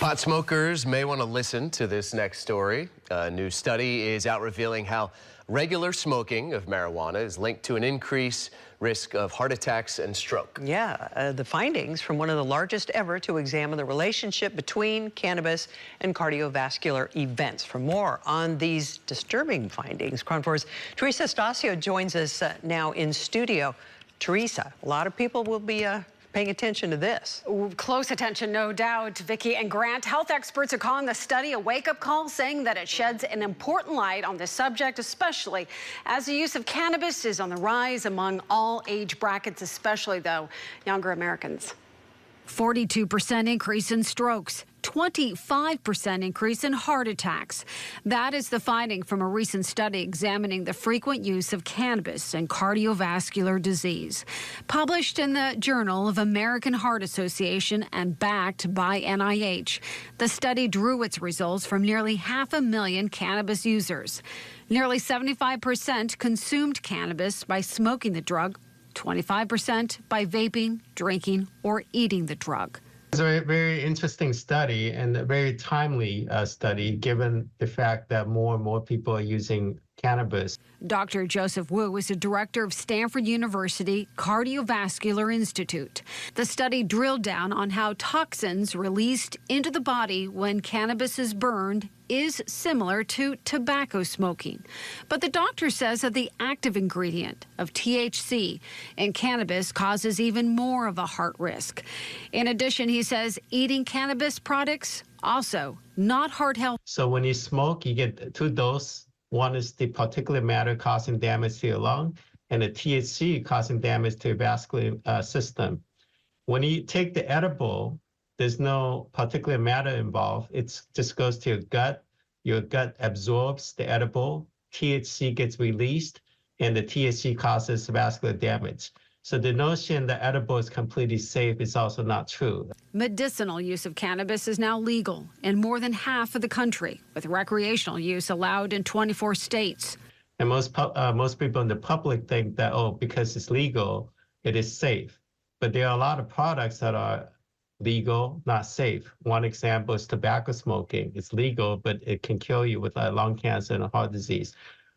Pot smokers may want to listen to this next story. A new study is out revealing how regular smoking of marijuana is linked to an increased risk of heart attacks and stroke. Yeah, the findings from one of the largest ever to examine the relationship between cannabis and cardiovascular events. For more on these disturbing findings, KRON 4's Teresa Stasio joins us now in studio. Teresa, a lot of people will be paying attention to this. Close attention, no doubt. Vicki and Grant, health experts are calling the study a wake-up call, saying that it sheds an important light on this subject, especially as the use of cannabis is on the rise among all age brackets, especially, though, younger Americans. 42% increase in strokes, 25% increase in heart attacks. That is the finding from a recent study examining the frequent use of cannabis and cardiovascular disease. Published in the Journal of American Heart Association and backed by NIH, the study drew its results from nearly 500,000 cannabis users. Nearly 75% consumed cannabis by smoking the drug, 25% by vaping, drinking, or eating the drug. It's a very interesting study and a very timely study, given the fact that more and more people are using cannabis. Dr. Joseph Wu is the director of Stanford University Cardiovascular Institute. The study drilled down on how toxins released into the body when cannabis is burned is similar to tobacco smoking. But the doctor says that the active ingredient of THC in cannabis causes even more of a heart risk. In addition, he says eating cannabis products also not heart healthy. So when you smoke, you get two doses. One is the particulate matter causing damage to your lung, and the THC causing damage to your vascular system. When you take the edible, there's no particulate matter involved. It just goes to your gut. Your gut absorbs the edible. THC gets released, and the THC causes vascular damage. So the notion that edible is completely safe is also not true. Medicinal use of cannabis is now legal in more than half of the country, with recreational use allowed in 24 states. And most people in the public think that, oh, because it's legal, it is safe. But there are a lot of products that are legal, not safe. One example is tobacco smoking. It's legal, but it can kill you with lung cancer and heart disease.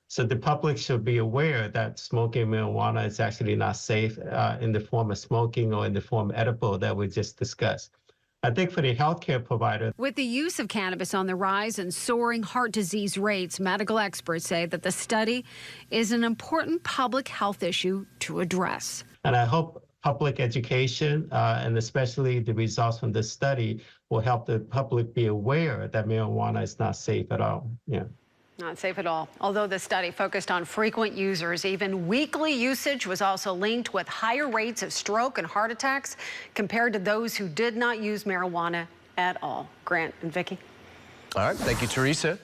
So the public should be aware that smoking marijuana is actually not safe in the form of smoking or in the form of edible that we just discussed. I think for the healthcare provider. With the use of cannabis on the rise and soaring heart disease rates, medical experts say that the study is an important public health issue to address. And I hope public education and especially the results from this study will help the public be aware that marijuana is not safe at all. Yeah. Not safe at all. Although the study focused on frequent users, even weekly usage was also linked with higher rates of stroke and heart attacks compared to those who did not use marijuana at all. Grant and Vicki. All right, thank you, Teresa.